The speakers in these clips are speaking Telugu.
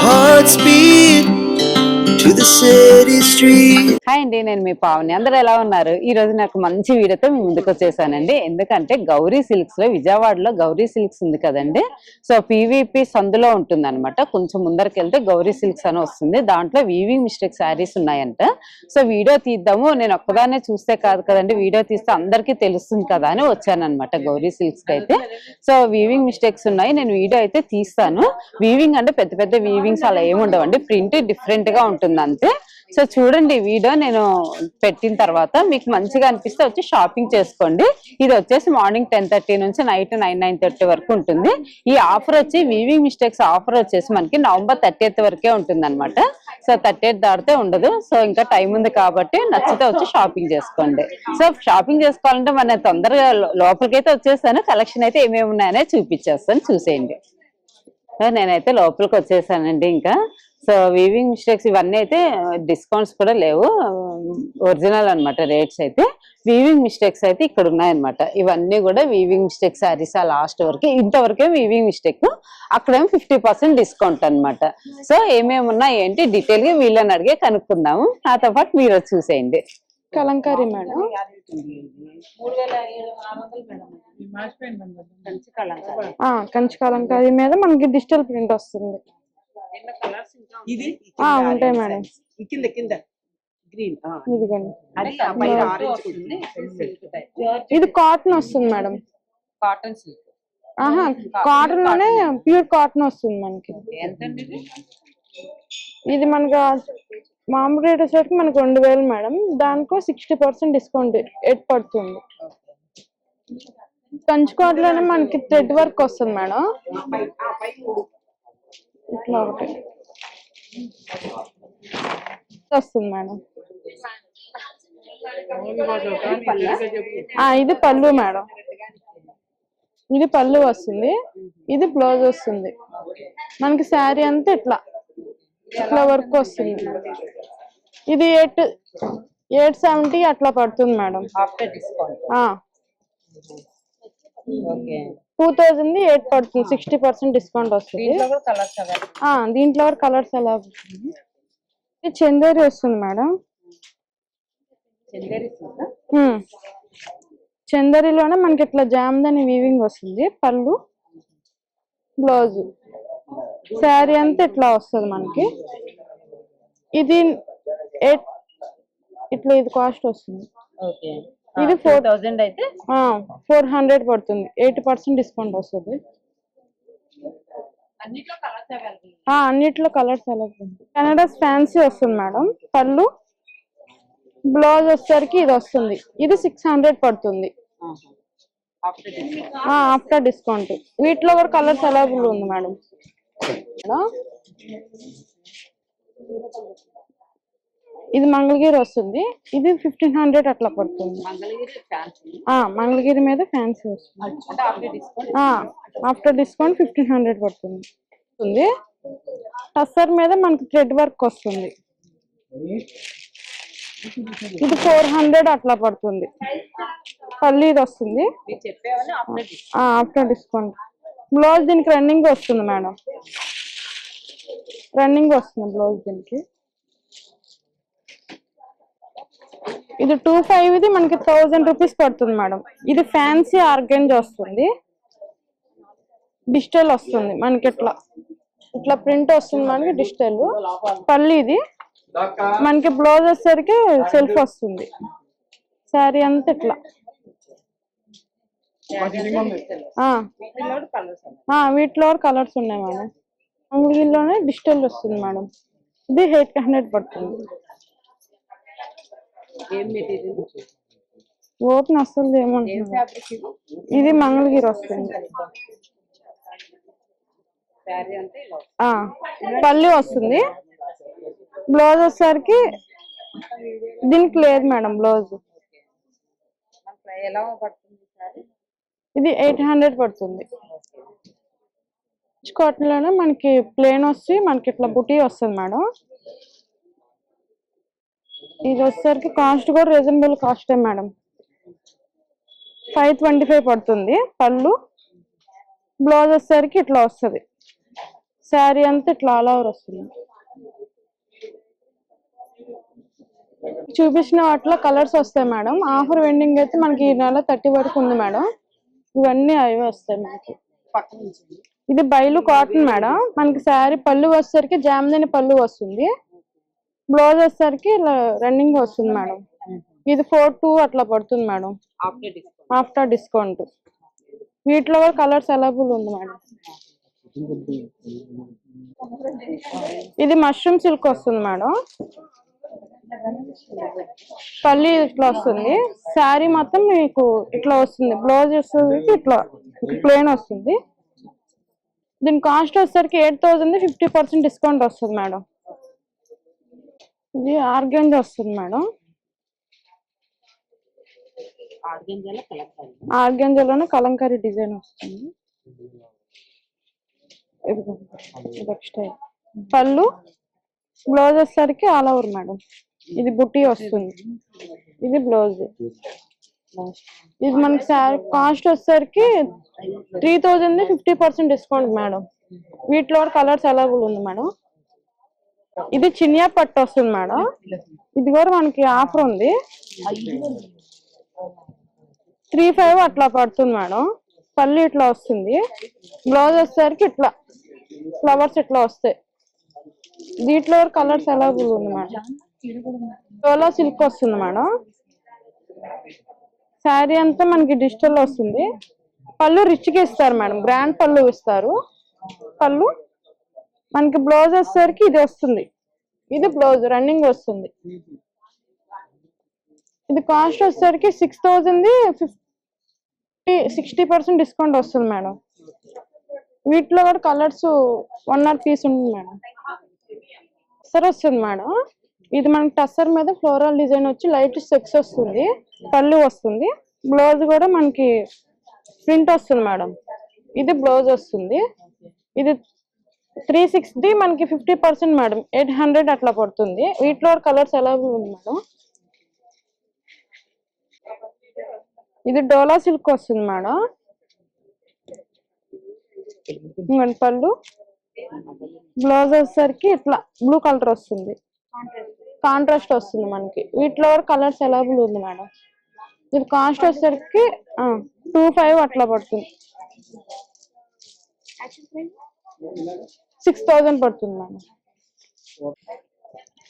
hearts beat to the city street. Hi అండి, నేను మీ పావని. అందరూ ఎలా ఉన్నారు? ఈ రోజు నాకు మంచి వీడియోతో మీ ముందుకు వచ్చేసానండి. ఎందుకంటే గౌరీ సిల్క్స్ లో, విజయవాడలో గౌరీ సిల్క్స్ ఉంది కదండి. సో పీవీపీ సందులో ఉంటుంది అనమాట. కొంచెం ముందరికి వెళ్తే గౌరీ సిల్క్స్ అని వస్తుంది. దాంట్లో వీవింగ్ మిస్టేక్ శారీస్ ఉన్నాయంట. సో వీడియో తీద్దాము, నేను ఒక్కదాన్నే చూస్తే కాదు కదండి, వీడియో తీస్తే అందరికీ తెలుస్తుంది కదా అని వచ్చానమాట గౌరీ సిల్క్స్ కి అయితే. సో వీవింగ్ మిస్టేక్స్ ఉన్నాయి, నేను వీడియో అయితే తీస్తాను. వీవింగ్ అంటే పెద్ద పెద్ద వీవింగ్స్ అలా ఏముండవండి, ప్రింట్ డిఫరెంట్ గా ఉంటుంది అంతే. సో చూడండి వీడియో నేను పెట్టిన తర్వాత మీకు మంచిగా అనిపిస్తే వచ్చి షాపింగ్ చేసుకోండి. ఇది వచ్చేసి మార్నింగ్ 10:30 నుంచి నైట్ 9:30 వరకు ఉంటుంది. ఈ ఆఫర్ వచ్చి వీవింగ్ మిస్టేక్స్ ఆఫర్ వచ్చేసి మనకి నవంబర్ 30th వరకే ఉంటుంది అనమాట. సో 30th దాటితే ఉండదు. సో ఇంకా టైం ఉంది కాబట్టి నచ్చితే వచ్చి షాపింగ్ చేసుకోండి. సో షాపింగ్ చేసుకోవాలంటే మన తొందరగా లోపలికైతే వచ్చేసాను. కలెక్షన్ అయితే ఏమేమి ఉన్నాయనే చూపించేస్తాను, చూసేయండి. నేనైతే లోపలికి వచ్చేసానండి. ఇంకా సో వీవింగ్ మిస్టేక్స్ ఇవన్నీ అయితే డిస్కౌంట్స్ కూడా లేవు, ఒరిజినల్ అనమాట రేట్స్ అయితే. వీవింగ్ మిస్టేక్స్ అయితే ఇక్కడ ఉన్నాయన్నమాట. ఇవన్నీ కూడా వీవింగ్ మిస్టేక్ శారీస్. ఆ లాస్ట్ వరకు ఇంతవరకే వీవింగ్ మిస్టేక్, అక్కడేమో 50% డిస్కౌంట్ అనమాట. సో ఏమేమి ఉన్నాయి ఏంటి డీటెయిల్ గా వీళ్ళని అడిగే కనుక్కుందాము. నాతో పాటు మీరు చూసేయండి. కలంకారీ మేడం, కంచి కలంకారీ మీద మనకి డిజిటల్ ప్రింట్ వస్తుంది. ఉంటాయి మేడం. ఇది కాటన్ వస్తుంది మేడం. కాటన్ సిల్క్, కాటన్ లోనే ప్యూర్ కాటన్ వస్తుంది మనకి. ఇది మనకు మామూలు రేట్ వచ్చేసరికి మనకు 2000 మేడం. దానికో 60% డిస్కౌంట్ పడుతుంది. కంచుకోటలోనే మనకి థ్రెడ్ వర్క్ వస్తుంది మేడం. ఇట్లా ఒకటి వస్తుంది మేడం. ఇది పళ్ళు మేడం. ఇది పళ్ళు వస్తుంది, ఇది బ్లౌజ్ వస్తుంది. మనకి శారీ అంతా ఇట్లా వర్క్ వస్తుంది. ఇది 870 అట్లా పడుతుంది మేడం. ఆఫ్టర్ డిస్కౌంట్ 2008 పడుతుంది. 60% డిస్కౌంట్ వస్తుంది. దీంట్లో కలర్స్ ఎలా? ఇది చందేరి వస్తుంది మేడం. చందేరిలోనే మనకి ఇట్లా జామ్దని వీవింగ్ వస్తుంది. పళ్ళు, బ్లౌజ్, శారీ అంతా ఇట్లా వస్తుంది మనకి. ఇది ఇట్లా ఇది కాస్ట్ వస్తుంది. ఇది 4000 అయితే 400 పడుతుంది. 80% డిస్కౌంట్ వస్తుంది. అన్నిట్లో కలర్స్ అవైలబుల్. కెనడాస్ ఫ్యాన్సీ వస్తుంది మేడం. పళ్ళు, బ్లౌజ్ వచ్చేసరికి ఇది వస్తుంది. ఇది 600 పడుతుంది ఆఫ్టర్ డిస్కౌంట్. వీటిలో కూడా కలర్స్ అవైలబుల్ ఉంది మేడం. ఇది మంగళగిరి వస్తుంది. ఇది 1500 అట్లా పడుతుంది. మంగళగిరి మీద ఫ్యాన్సీ వస్తుంది. ఆఫ్టర్ డిస్కౌంట్ 1500 పడుతుంది. టస్సర్ మీద మనకి థ్రెడ్ వర్క్ వస్తుంది. ఇది 400 అట్లా పడుతుంది. పళ్ళు ఇది వస్తుంది ఆఫ్టర్ డిస్కౌంట్. బ్లౌజ్ దీనికి రన్నింగ్ వస్తుంది మేడం. రన్నింగ్ వస్తుంది బ్లౌజ్ దీనికి. ఇది 2500, ఇది మనకి 1000 రూపీస్ పడుతుంది మేడం. ఇది ఫ్యాన్సీ ఆర్గెంజ్ వస్తుంది. డిజిటల్ వస్తుంది మనకి. ఇట్లా ప్రింట్ వస్తుంది మనకి డిజిటల్. పళ్ళు ఇది మనకి. బ్లౌజ్ వచ్చేసరికి సెల్ఫ్ వస్తుంది. శారీ అంతా ఇట్లా. వీటిలో కలర్స్ ఉన్నాయి మేడం. అంగిల్లోనే డిజిటల్ వస్తుంది మేడం. ఇది 800 పడుతుంది. ఓపెన్ వస్తుంది ఏమంటుంది. ఇది మంగళగిరి వస్తుంది. పళ్ళు వస్తుంది. బ్లౌజ్ వచ్చేసరికి దీనికి లేదు మేడం బ్లౌజ్. ఇది 800 పడుతుంది. కాటన్ లోనే మనకి ప్లేన్ వచ్చి మనకి ఇట్లా బుటీ వస్తుంది మేడం. ఇది వచ్చేసరికి కాస్ట్ కూడా రీజనబుల్ కాస్టే మేడం. 525 పడుతుంది. పళ్ళు, బ్లౌజ్ వచ్చేసరికి ఇట్లా వస్తుంది. శారీ అంతా ఇట్లా ఆల్ ఓవర్ వస్తుంది. చూపించిన వాటిలో కలర్స్ వస్తాయి మేడం. ఆఫర్ వెండింగ్ అయితే మనకి ఈ నెల 30 వరకు ఉంది మేడం. ఇవన్నీ అవే వస్తాయి మనకి. ఇది బయలు కాటన్ మేడం. మనకి శారీ పళ్ళు వచ్చేసరికి జామ్దని పళ్ళు వస్తుంది. బ్లౌజ్ వచ్చేసరికి ఇలా రన్నింగ్ వస్తుంది మేడం. ఇది 4-2 అట్లా పడుతుంది మేడం ఆఫ్టర్ డిస్కౌంట్. వీటిలో కూడా కలర్స్ అవైలబుల్ ఉంది మేడం. ఇది మష్రూమ్ సిల్క్ వస్తుంది మేడం. పల్లి ఇట్లా వస్తుంది. శారీ మొత్తం మీకు ఇట్లా వస్తుంది. బ్లౌజ్ వస్తుంది ఇట్లా ప్లెయిన్ వస్తుంది. దీని కాస్ట్ వచ్చేసరికి 8,000 50% డిస్కౌంట్ వస్తుంది మేడం. ఇది ఆర్గంజా వస్తుంది మేడం. ఆర్గంజాలోనే కలంకారీ డిజైన్ వస్తుంది. పళ్ళు బ్లౌజ్ వచ్చేసరికి ఆల్ ఓవర్ మేడం. ఇది బుట్టి వస్తుంది. ఇది బ్లౌజ్. ఇది మనకి కాస్ట్ వచ్చేసరికి 3,000 50% డిస్కౌంట్ మేడం. వీటిలో కలర్స్ అవైలబుల్ ఉంది మేడం. ఇది చినియా పట్టు వస్తుంది మేడం. ఇది కూడా మనకి ఆఫర్ ఉంది. 3,500 అట్లా పడుతుంది మేడం. పల్లి ఇట్లా వస్తుంది. బ్లౌజ్ వచ్చేసరికి ఇట్లా ఫ్లవర్స్ ఇట్లా వస్తాయి. దీంట్లో కలర్స్ అవైలబుల్ ఉంది మేడం. డోలా సిల్క్ వస్తుంది మేడం. శారీ అంతా మనకి డిజిటల్ వస్తుంది. పళ్ళు రిచ్గా ఇస్తారు మేడం. గ్రాండ్ పళ్ళు ఇస్తారు. పళ్ళు మనకి బ్లౌజ్ వచ్చేసరికి ఇది వస్తుంది. ఇది బ్లౌజ్ రన్నింగ్ వస్తుంది. ఇది కాస్ట్ వచ్చేసరికి 6,000 60% డిస్కౌంట్ వస్తుంది మేడం. వీటిలో కూడా కలర్స్ 1 ఆర్ పీస్ ఉంటుంది మేడం. టస్సర్ వస్తుంది మేడం. ఇది మనకి టస్సర్ మీద ఫ్లోరల్ డిజైన్ వచ్చి లైట్ చెక్స్ వస్తుంది. పళ్ళు వస్తుంది. బ్లౌజ్ కూడా మనకి ప్రింట్ వస్తుంది మేడం. ఇది బ్లౌజ్ వస్తుంది. ఇది 360 మనకి 50% మేడం. 800 అట్లా పడుతుంది. వీటిలో కలర్స్ అవైలబుల్ ఉంది మేడం. ఇది డోలా సిల్క్ వస్తుంది మేడం. పళ్ళు బ్లౌజ్ వచ్చేసరికి ఇట్లా బ్లూ కలర్ వస్తుంది. కాంట్రాస్ట్ వస్తుంది మనకి. వీటిలో కలర్స్ అవైలబుల్ ఉంది మేడం. ఇది కాస్ట్ వచ్చేసరికి 2,500 అట్లా పడుతుంది. 6,000 పడుతుంది మేడం.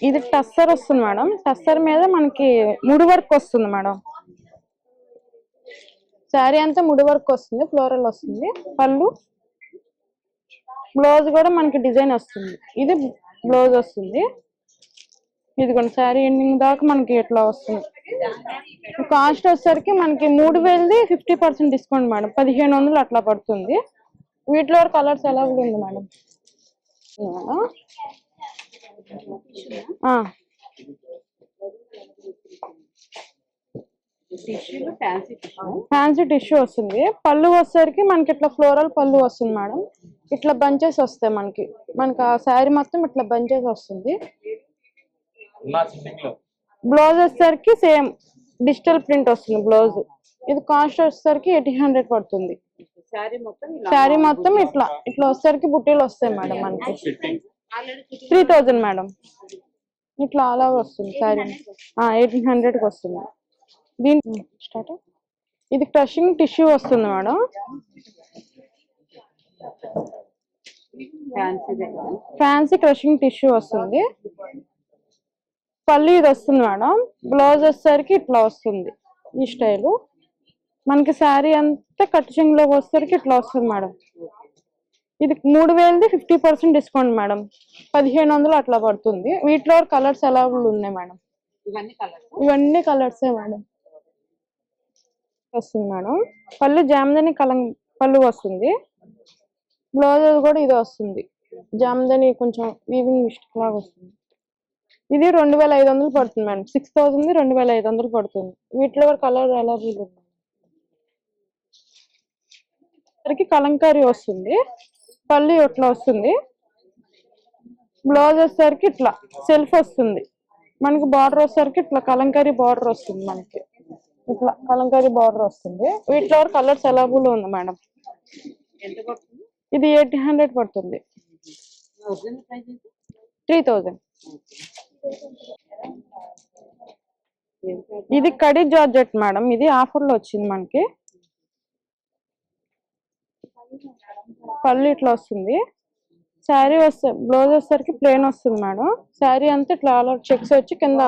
ఇది టస్సర్ వస్తుంది మేడం. టస్సర్ మీద మనకి ముడి వర్క్ వస్తుంది మేడం. శారీ అంతా ముడి వర్క్ వస్తుంది. ఫ్లోరల్ వస్తుంది. పళ్ళు బ్లౌజ్ కూడా మనకి డిజైన్ వస్తుంది. ఇది బ్లౌజ్ వస్తుంది. ఇది కొన్ని శారీ ఎండింగ్ దాకా మనకి ఇట్లా వస్తుంది. కాస్ట్ వచ్చేసరికి మనకి 3,000 50% డిస్కౌంట్ మేడం. 1,500 అట్లా పడుతుంది. వీటిలో కలర్స్ అవైలబుల్ ఉంది మేడం. ఫ్యాన్సీ టిష్యూ వస్తుంది. పళ్ళు వచ్చేసరికి మనకి ఇట్లా ఫ్లోరల్ పళ్ళు వస్తుంది మేడం. ఇట్లా బంచెస్ వస్తాయి మనకి. ఆ శారీ మొత్తం ఇట్లా బంచెస్ వస్తుంది. బ్లౌజ్ వచ్చేసరికి సేమ్ డిజిటల్ ప్రింట్ వస్తుంది బ్లౌజ్. ఇది కాస్ట్ వచ్చేసరికి 800 పడుతుంది. శారీ మొత్తం ఇట్లా వచ్చేసరికి బుట్టీలు వస్తాయి మేడం. మనకి 3,000 మేడం. ఇట్లా అలా వస్తుంది శారీ. 1,800కి వస్తుంది. దీని స్టార్ట్. ఇది క్రషింగ్ టిష్యూ వస్తుంది మేడం. ఫ్యాన్సీ క్రషింగ్ టిష్యూ వస్తుంది. పళ్ళు ఇది వస్తుంది మేడం. బ్లౌజ్ వచ్చేసరికి ఇట్లా వస్తుంది. ఈ స్టైలు మనకి శారీ అంతా కట్ చెంగులో వచ్చేసరికి ఇట్లా వస్తుంది మేడం. ఇది 3,000 50% డిస్కౌంట్ మేడం. 1,500 అట్లా పడుతుంది. వీటిలో కలర్స్ అవైలబుల్ ఉన్నాయి మేడం. ఇవన్నీ కలర్సే మేడం. వస్తుంది మేడం. పళ్ళు జామ్దని పళ్ళు వస్తుంది. బ్లౌజ్ కూడా ఇది వస్తుంది. జామ్దని కొంచెం వీవింగ్ మిస్టేక్ లాగా వస్తుంది. ఇది 2,500 పడుతుంది మేడం. 6,000 2,500 పడుతుంది. వీటిలో కలర్ అవైలబుల్ ఉంది. కలంకారీ వస్తుంది. పళ్ళు ఇట్లా వస్తుంది. బ్లౌజ్ వచ్చేసరికి ఇట్లా సెల్ఫ్ వస్తుంది. మనకి బార్డర్ వచ్చేసరికి ఇట్లా కలంకారీ బార్డర్ వస్తుంది. మనకి ఇట్లా కలంకారీ బార్డర్ వస్తుంది. వీటిలో కలర్స్ అవైలబుల్ ఉంది మేడం. ఇది 800 పడుతుంది. 3000. ఇది కడి జార్జెట్ మేడం, ఇది ఆఫర్ లో వచ్చింది మనకి. పళ్ళు ఇట్లా వస్తుంది, శారీ వస్తే బ్లౌజ్ వచ్చేసరికి ప్లెయిన్ వస్తుంది మేడం. శారీ అంతా ఇట్లా చెక్స్ వచ్చి కింద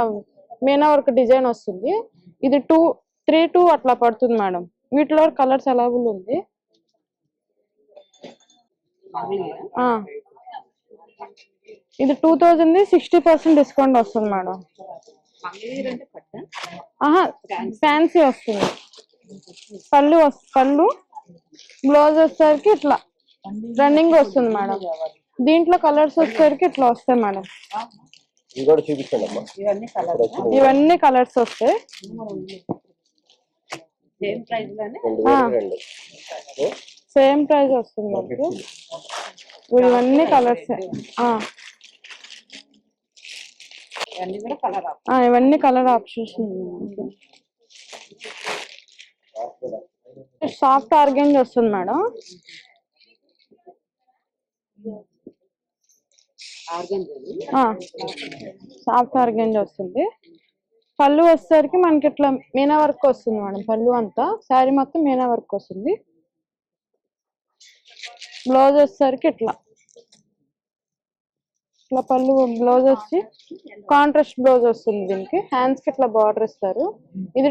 మీనా వర్క్ డిజైన్ వస్తుంది. ఇది 3-2 అట్లా పడుతుంది మేడం. వీటిలో కలర్స్ అవైలబుల్ ఉంది. ఇది 2000, 60% డిస్కౌంట్ వస్తుంది మేడం. ఫ్యాన్సీ వస్తుంది. పళ్ళు బ్లౌజ్ వచ్చేసరికి ఇట్లా రన్నింగ్ వస్తుంది మేడం. దీంట్లో కలర్స్ వచ్చేసరికి ఇట్లా వస్తాయి మేడం. ఇవన్నీ కలర్స్ వస్తాయి. సేమ్ ప్రైస్ వస్తుంది మనకి. ఇవన్నీ కలర్స్, ఇవన్నీ కలర్ ఆప్షన్స్. సాఫ్ట్ ఆర్గెంజ్ వస్తుంది మేడం. సాఫ్ట్ ఆర్గెంజ్ వస్తుంది. పళ్ళు వచ్చేసరికి మనకి ఇట్లా మీనా వర్క్ వస్తుంది మేడం. పళ్ళు అంతా శారీ మొత్తం మీనా వర్క్ వస్తుంది. బ్లౌజ్ వచ్చేసరికి ఇట్లా పళ్ళు బ్లౌజ్ వచ్చి కాంట్రాస్ట్ బ్లౌజ్ వస్తుంది. దీనికి హ్యాండ్స్ కి ఇట్లా బార్డర్ ఇస్తారు. ఇది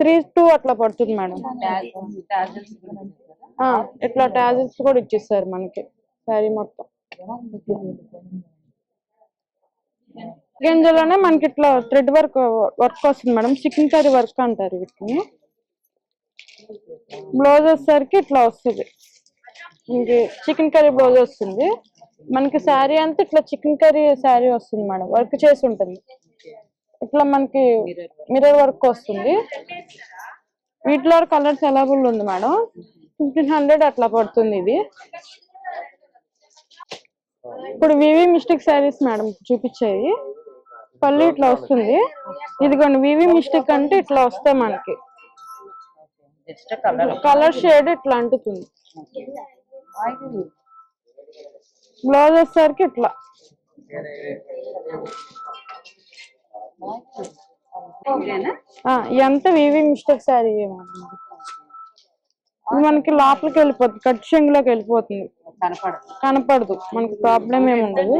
3-2 అట్లా పడుతుంది మేడం. ఇట్లా టాజిల్స్ కూడా ఇచ్చేస్తారు మనకి శారీ మొత్తం. గింజలోనే మనకి ఇట్లా థ్రెడ్ వర్క్ వస్తుంది మేడం. చికెన్ కర్రీ వర్క్ అంటారు వీటిని. బ్లౌజ్ వచ్చేసరికి ఇట్లా వస్తుంది. ఇంక చికెన్ కర్రీ బ్లౌజ్ వస్తుంది మనకి. శారీ అంతా ఇట్లా చికెన్ కర్రీ శారీ వస్తుంది మేడం. వర్క్ చేసి ఉంటుంది. ఇట్లా మనకి మిర్రర్ వర్క్ వస్తుంది. వీటిలో కలర్స్ అవైలబుల్ ఉంది మేడం. 1500 అట్లా పడుతుంది ఇది. ఇప్పుడు వివి మిస్టేక్ శారీస్ మేడం చూపించేది. పళ్ళు ఇట్లా వస్తుంది. ఇదిగోండి వివి మిస్టేక్ అంటే ఇట్లా వస్తాయి మనకి. కలర్ షేడ్ ఇట్లా అంటుతుంది. బ్లౌజ్ వచ్చేసరికి ఇట్లా. ఎంత వివి మిస్టేక్ శారీ ఇది మనకి లోపలికి వెళ్ళిపోతుంది, కట్ షెంగ్లోకి వెళ్ళిపోతుంది, కనపడదు మనకి. ప్రాబ్లం ఏమి ఉండదు.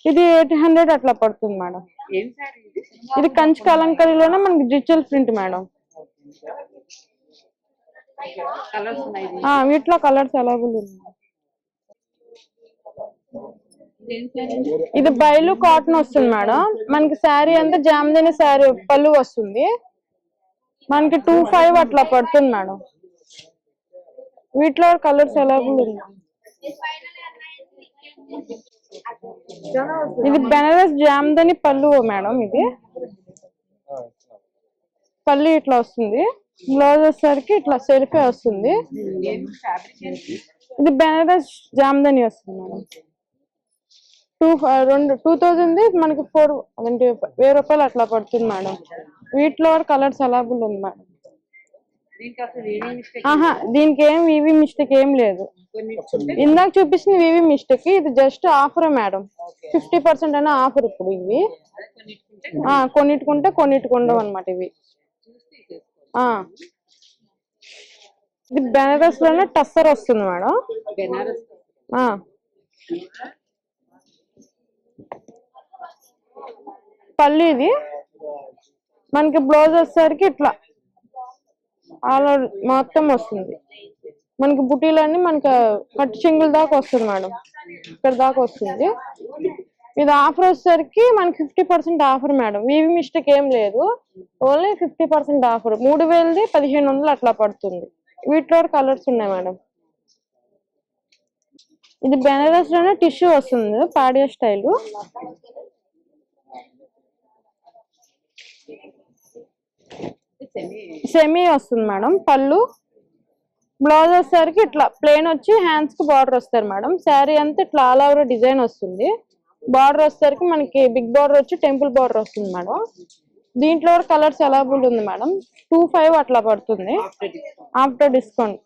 ఇది 800 అట్లా పడుతుంది మేడం. ఇది కంచి కలంకరీలోనే మనకి డిజిటల్ ప్రింట్ మేడం. వీటిలో కలర్స్ అవైలబుల్ ఉంది. ఇది బయలు కాటన్ వస్తుంది మేడం. మనకి శారీ అంతా జామ్దని శారీ పళ్ళు వస్తుంది మనకి. 2500 అట్లా పడుతుంది మేడం. వీటిలో కలర్స్ అవైలబుల్ ఉంది. ఇది బెనారస్ జామ్దని పళ్ళు మేడం. ఇది పళ్ళు ఇట్లా వస్తుంది. బ్లౌజ్ వచ్చేసరికి ఇట్లా సెల్ఫే వస్తుంది. ఇది బెనారస్ జామ్దని వస్తుంది మేడం. 2000 మనకి 1000 రూపాయలు అట్లా పడుతుంది మేడం. వీటిలో కలర్స్ అవైలబుల్ ఉంది మేడం. దీనికి ఏం వివి మిస్టేక్ ఏం లేదు. ఇందాక చూపించిన వివి మిస్టేక్, ఇది జస్ట్ ఆఫర్ మేడం. 50% అనే ఆఫర్ ఇప్పుడు. ఇవి కొన్నిటికుంటే కొన్నిటికుండవు అనమాట. ఇవి ఇది బెనారస్ లోనే టస్సర్ వస్తుంది మేడం. పళ్ళు ఇది మనకి. బ్లౌజ్ వచ్చేసరికి ఇట్లా అలా మొత్తం వస్తుంది మనకి. బుటీలన్నీ మనకి కట్ చింగుల దాకా వస్తుంది మేడం. ఇక్కడ దాకా వస్తుంది. ఇది ఆఫర్ వచ్చేసరికి మనకి 50% ఆఫర్ మేడం. వివి మిస్టేక్ ఏం లేదు, ఓన్లీ 50% ఆఫర్. 3000ది 1500 అట్లా పడుతుంది. వీటిలో కలర్స్ ఉన్నాయి మేడం. ఇది బెనారస్ లోనే టిష్యూ వస్తుంది, పాడియా స్టైల్. సెమీ వస్తుంది మేడం. పళ్ళు బ్లౌజ్ వచ్చేసరికి ఇట్లా ప్లెయిన్ వచ్చి హ్యాండ్స్ కి బార్డర్ వస్తారు మేడం. శారీ అంతా ఇట్లా ఆల్ ఓవర్ డిజైన్ వస్తుంది. బార్డర్ వచ్చేసరికి మనకి బిగ్ బార్డర్ వచ్చి టెంపుల్ బార్డర్ వస్తుంది మేడం. దీంట్లో కలర్స్ అవైలబుల్ ఉంది మేడం. 2500 అట్లా పడుతుంది ఆఫ్టర్ డిస్కౌంట్.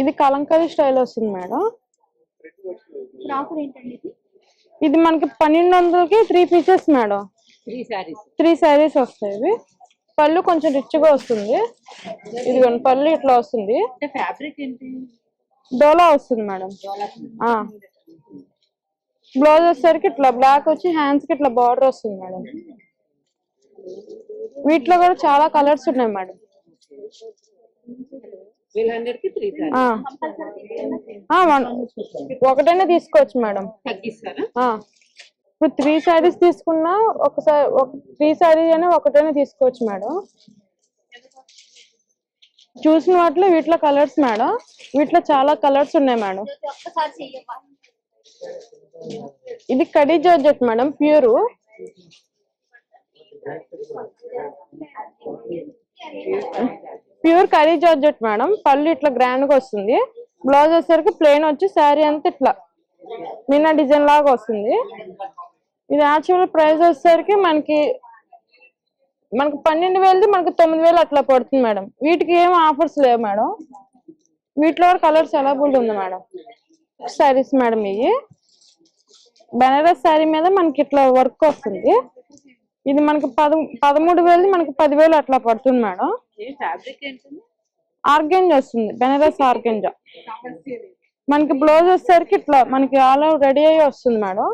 ఇది కలంకారీ స్టైల్ వస్తుంది మేడం. ఇది మనకి 1200కి 3 పీసెస్ మేడం. 3 శారీస్ వస్తాయి. ఇవి పళ్ళు కొంచెం రిచ్ గా వస్తుంది. ఇది పళ్ళు ఇట్లా వస్తుంది. ఫ్యాబ్రిక్ ఏంటి? డోలా వస్తుంది మేడం. బ్లౌజ్ వచ్చేసరికి ఇట్లా బ్లాక్ వచ్చి హ్యాండ్స్ కి ఇట్లా బార్డర్ వస్తుంది మేడం. వీటిలో కూడా చాలా కలర్స్ ఉన్నాయి మేడం. ఒకటైనా తీసుకోవచ్చు మేడం. ఇప్పుడు 3 శారీస్ తీసుకున్నా ఒకసారి 3 శారీస్ అయినా ఒకటైనా తీసుకోవచ్చు మేడం. చూసిన వాటిలో వీటిలో కలర్స్ మేడం. వీటిలో చాలా కలర్స్ ఉన్నాయి మేడం. ఇది khadi georgette madam, pure. Pure khadi georgette madam. పళ్ళు ఇట్లా గ్రాండ్ గా వస్తుంది. బ్లౌజ్ వచ్చేసరికి ప్లెయిన్ వచ్చి శారీ అంతా ఇట్లా నిన్న డిజైన్ లాగా వస్తుంది. ఇది యాక్చువల్ ప్రైస్ వచ్చేసరికి మనకి 12,000 మనకి 9,000 అట్లా పడుతుంది మేడం. వీటికి ఏం ఆఫర్స్ లేవు మేడం. వీటిలో కలర్స్ అవైలబుల్ ఉంది మేడం. శారీస్ మేడం ఇవి బెనారస్ శారీ మీద మనకి ఇట్లా వర్క్ వస్తుంది. ఇది మనకి 13,000 మనకి 10,000 అట్లా పడుతుంది మేడం. ఆర్గెంజా వస్తుంది, బెనారస్ ఆర్గెంజా. మనకి బ్లౌజ్ వచ్చేసరికి ఇట్లా మనకి ఆల్ రెడీ అయ్యి వస్తుంది మేడం.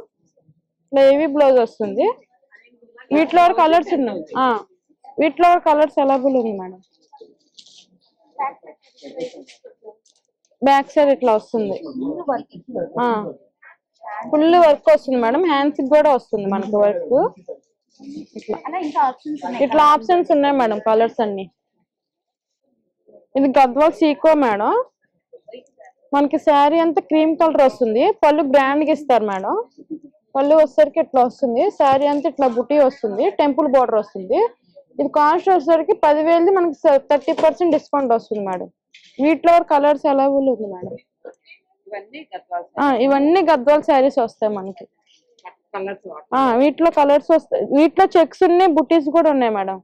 ఇట్లా హెవీ బ్లౌజ్ వస్తుంది. వీటిలో కలర్స్ ఉన్నాయి. వీటిలో కలర్స్ అవైలబుల్ ఉంది మేడం. బ్యాక్ సైడ్ ఇట్లా వస్తుంది. ఫుల్ వర్క్ వస్తుంది మేడం. హ్యాండ్స్ కూడా వస్తుంది మనకి వర్క్. ఇట్లా ఆప్షన్స్ ఉన్నాయి మేడం. కలర్స్ అన్ని. ఇది గద్వాల్ సీకో మేడం. మనకి శారీ అంతా క్రీమ్ కలర్ వస్తుంది. పళ్ళు గ్రాండ్ గా ఇస్తారు మేడం. పళ్ళు వచ్చేసరికి ఇట్లా వస్తుంది. శారీ అంతా ఇట్లా బుటీ వస్తుంది. టెంపుల్ బోర్డర్ వస్తుంది. ఇది కాస్ట్ వచ్చేసరికి 10,000 మనకి 30% డిస్కౌంట్ వస్తుంది మేడం. వీటిలో కలర్స్ అవైలబుల్ ఉంది మేడం. ఇవన్నీ గద్వాల్ శారీస్ వస్తాయి మనకి. వీటిలో కలర్స్ వస్తాయి. వీటిలో చెక్స్ ఉన్నాయి, బుటీస్ కూడా ఉన్నాయి మేడం.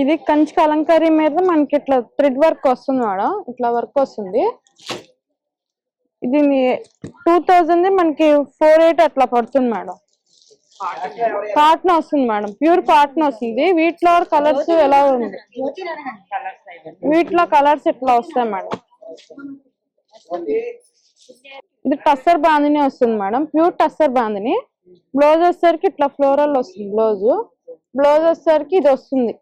ఇది కంచి కలంకారీ మీద మనకి ఇట్లా థ్రెడ్ వర్క్ వస్తుంది మేడం. ఇట్లా వర్క్ వస్తుంది. ఇది 2,000 మనకి 4,800 అట్లా పడుతుంది మేడం. కాటన్ వస్తుంది మేడం. ప్యూర్ కాటన్ వస్తుంది. వీటిలో కలర్స్ ఎలా ఉంది? వీటిలో కలర్స్ ఇట్లా వస్తాయి మేడం. ఇది టస్సర్ బాందిని వస్తుంది madam. Pure tussar bandhani. Blouse వచ్చేసరికి ఇట్లా ఫ్లోరల్ వస్తుంది. బ్లౌజ్ వచ్చేసరికి ఇది వస్తుంది.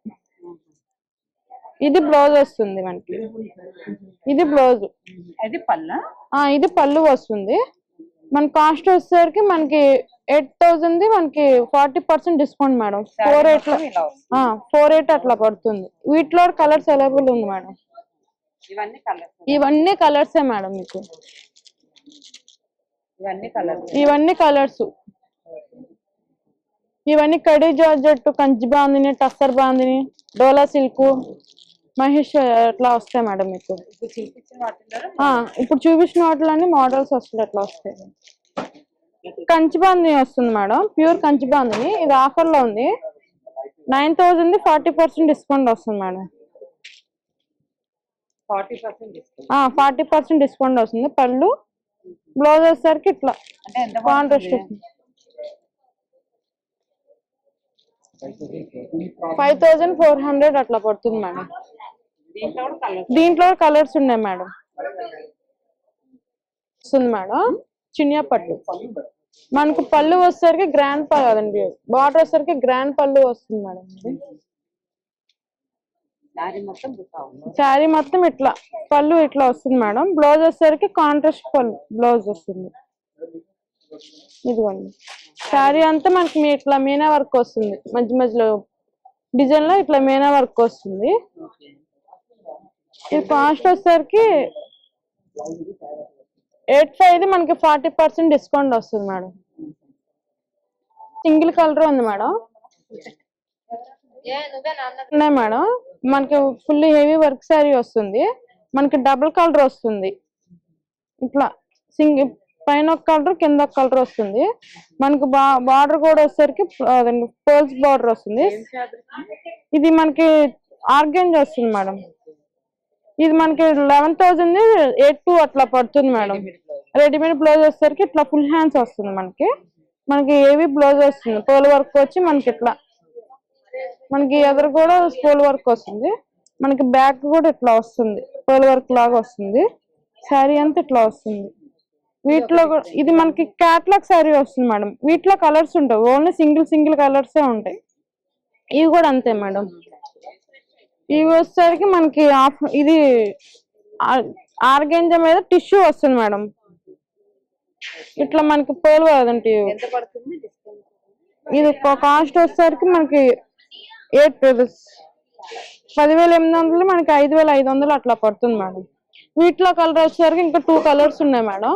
ఇది బ్లౌజ్ వస్తుంది మనకి. ఇది బ్లౌజ్. ఇది పళ్ళు వస్తుంది. మన కాస్ట్ వచ్చేసరికి మనకి 8,000 మనకి 40% డిస్కౌంట్ మేడం. 4,800 అట్లా పడుతుంది. వీటిలో కలర్స్ అవైలబుల్ ఉంది మేడం. ఇవన్నీ కలర్సే మేడం మీకు. ఇవన్నీ కలర్స్. ఇవన్నీ కడీ జార్జెట్, కంచి బాందిని, టస్సర్ బాందిని, డోలా సిల్క్, మహేష్ అట్లా వస్తాయి మేడం మీకు. ఇప్పుడు చూపించిన వాటిలోని మోడల్స్ వస్తుంది. అట్లా వస్తాయి. కంచి బాందిని వస్తుంది మేడం. ప్యూర్ కంచి బాందిని. ఇది ఆఫర్ లో ఉంది. 9,000 40% డిస్కౌంట్ వస్తుంది మేడం. 40% డిస్కౌంట్ వస్తుంది. పళ్ళు బ్లౌజ్ వచ్చేసరికి ఇట్లా కాంట్రాస్ట్ వస్తుంది. 5,400 అట్లా పడుతుంది మేడం. దీంట్లో కలర్స్ ఉన్నాయి మేడం. వస్తుంది మేడం. చినియా పట్టు మనకు పళ్ళు వచ్చేసరికి గ్రాండ్ పళ్ళు కదండి. బార్డర్ వచ్చేసరికి గ్రాండ్ పళ్ళు వస్తుంది మేడం. శారీ మొత్తం ఇట్లా పళ్ళు ఇట్లా వస్తుంది మేడం. బ్లౌజ్ వచ్చేసరికి కాంట్రాస్ట్ పళ్ళు బ్లౌజ్ వస్తుంది. ఇదిగోండి. శారీ అంతా మనకి ఇట్లా మీనా వర్క్ వస్తుంది. మధ్య మధ్యలో డిజైన్ లో ఇట్లా మీనా వర్క్ వస్తుంది. ఇది కాస్ట్ వచ్చేసరికి 8,500 మనకి 40% డిస్కౌంట్ వస్తుంది మేడం. సింగిల్ కలర్ ఉంది మేడం. ఉన్నాయి మేడం. మనకి ఫుల్ హెవీ వర్క్ శారీ వస్తుంది. మనకి డబుల్ కలర్ వస్తుంది. ఇట్లా పైన ఒక కలర్, కింద ఒక కలర్ వస్తుంది. మనకి బార్డర్ కూడా వచ్చేసరికి పోల్స్ బార్డర్ వస్తుంది. ఇది మనకి ఆర్గెంజ్ వస్తుంది మేడం. ఇది మనకి 11,000 8 అట్లా పడుతుంది మేడం. రెడీమేడ్ బ్లౌజ్ వచ్చేసరికి ఇట్లా ఫుల్ హ్యాండ్స్ వస్తుంది మనకి ఏవి బ్లౌజ్ వస్తుంది. పోల్ వర్క్ వచ్చి మనకి ఇట్లా మనకి ఎదురు కూడా పోల్ వర్క్ వస్తుంది. మనకి బ్యాక్ కూడా ఇట్లా వస్తుంది, పోల్ వర్క్ లాగా వస్తుంది. శారీ అంతా ఇట్లా వస్తుంది. వీటిలో ఇది మనకి క్యాట్లాగ్ శారీ వస్తుంది మేడం. వీటిలో కలర్స్ ఉంటాయి, ఓన్లీ సింగిల్ కలర్సే ఉంటాయి. ఇవి కూడా అంతే మేడం. ఇవి వచ్చేసరికి మనకి ఇది ఆర్గెంజా మీద టిష్యూ వస్తుంది మేడం. ఇట్లా మనకి పోల్ కదండి. ఇది కాస్ట్ వచ్చేసరికి మనకి 10,800 మనకి 5,500 అట్లా పడుతుంది మేడం. వీటిలో కలర్ వచ్చేసరికి ఇంకా 2 కలర్స్ ఉన్నాయి మేడం.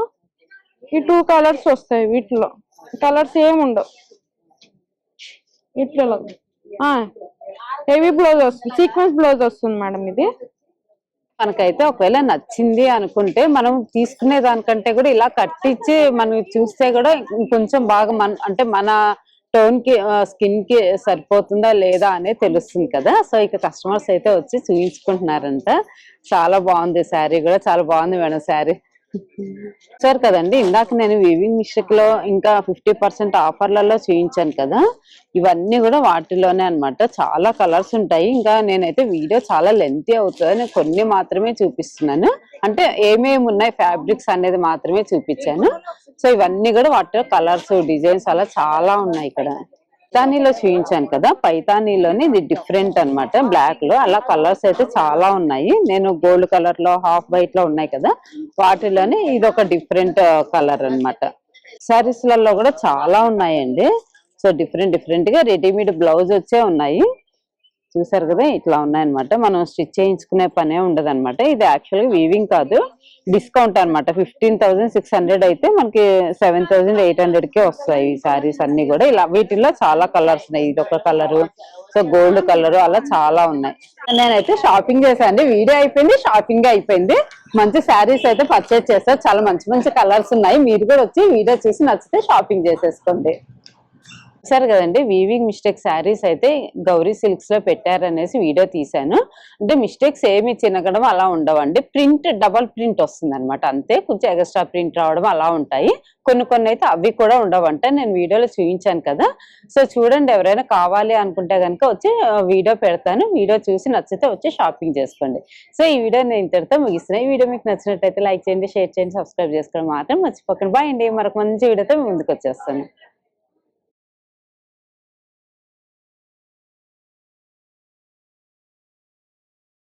ఈ 2 కలర్స్ వస్తాయి. వీటిలో కలర్స్ ఏమి ఉండవు. వీటిలో హెవీ బ్లౌజ్ వస్తుంది, సీక్వెన్స్ బ్లౌజ్ వస్తుంది మేడం. ఇది మనకైతే ఒకవేళ నచ్చింది అనుకుంటే మనం తీసుకునే దానికంటే కూడా ఇలా కట్టించి మనం చూస్తే కూడా ఇంకొంచెం బాగా మన టోన్ కి స్కిన్ కి సరిపోతుందా లేదా అనేది తెలుస్తుంది కదా. సో ఇక కస్టమర్స్ అయితే వచ్చి చూపించుకుంటున్నారంట. చాలా బాగుంది శారీ కూడా, చాలా బాగుంది మేడం శారీ. సార్ కదండి, ఇందాక నేను వీవింగ్ మిస్టేక్ లో ఇంకా 50% ఆఫర్లలో చూపించాను కదా, ఇవన్నీ కూడా వాటిలోనే అన్నమాట. చాలా కలర్స్ ఉంటాయి. ఇంకా నేనైతే వీడియో చాలా లెంతీ అవుతుంది, నేను కొన్ని మాత్రమే చూపిస్తున్నాను. అంటే ఏమేమి ఉన్నాయి ఫ్యాబ్రిక్స్ అనేది మాత్రమే చూపించాను. సో ఇవన్నీ కూడా వాటిలో కలర్స్, డిజైన్స్ అలా చాలా ఉన్నాయి. ఇక్కడ పైతానీలో చూపించాను కదా, పైతానీలోనే ఇది డిఫరెంట్ అన్నమాట. బ్లాక్ లో అలా కలర్స్ అయితే చాలా ఉన్నాయి. నేను గోల్డ్ కలర్ లో, హాఫ్ వైట్ లో ఉన్నాయి కదా, వాటిలోనే ఇది ఒక డిఫరెంట్ కలర్ అన్నమాట. సారీస్ లలో కూడా చాలా ఉన్నాయండి. సో డిఫరెంట్ గా రెడీమేడ్ బ్లౌజ్ వచ్చే ఉన్నాయి. చూసారు కదా, ఇట్లా ఉన్నాయన్నమాట. మనం స్టిచ్ చేయించుకునే పనే ఉండదు అనమాట. ఇది యాక్చువల్గా వీవింగ్ కాదు, డిస్కౌంట్ అనమాట. 15,600 అయితే మనకి 7,800కే వస్తాయి ఈ సారీస్ అన్ని కూడా. ఇలా వీటిల్లో చాలా కలర్స్ ఉన్నాయి. ఇది ఒక కలరు, సో గోల్డ్ కలర్, అలా చాలా ఉన్నాయి. నేనైతే షాపింగ్ చేశాను. వీడియో అయిపోయింది, షాపింగ్ అయిపోయింది. మంచి శారీస్ అయితే పర్చేజ్ చేస్తారు. చాలా మంచి కలర్స్ ఉన్నాయి. మీరు కూడా వచ్చి వీడియో చూసి నచ్చితే షాపింగ్ చేసేసుకోండి. సరే కదండి, వీవింగ్ మిస్టేక్ శారీస్ అయితే గౌరీ సిల్క్స్ లో పెట్టారనేసి వీడియో తీసాను. అంటే మిస్టేక్స్ ఏమి చినగడం అలా ఉండవండి. ప్రింట్ డబల్ ప్రింట్ వస్తుంది అనమాట, అంతే. కొంచెం ఎక్స్ట్రా ప్రింట్ రావడం అలా ఉంటాయి. కొన్ని అయితే అవి కూడా ఉండవంట. నేను వీడియోలో చూపించాను కదా. సో చూడండి, ఎవరైనా కావాలి అనుకుంటే కనుక వచ్చి వీడియో పెడతాను. వీడియో చూసి నచ్చితే వచ్చి షాపింగ్ చేసుకోండి. సో ఈ వీడియో నేను ఇంతటితో ముగిస్తున్నాను. ఈ వీడియో మీకు నచ్చినట్టయితే లైక్ చేయండి, షేర్ చేయండి, సబ్స్క్రైబ్ చేసుకోవడం మాత్రం మర్చిపోకండి. బాయ్ అండి, మరొక మంచి వీడియోతో ముందుకు వచ్చేస్తాను.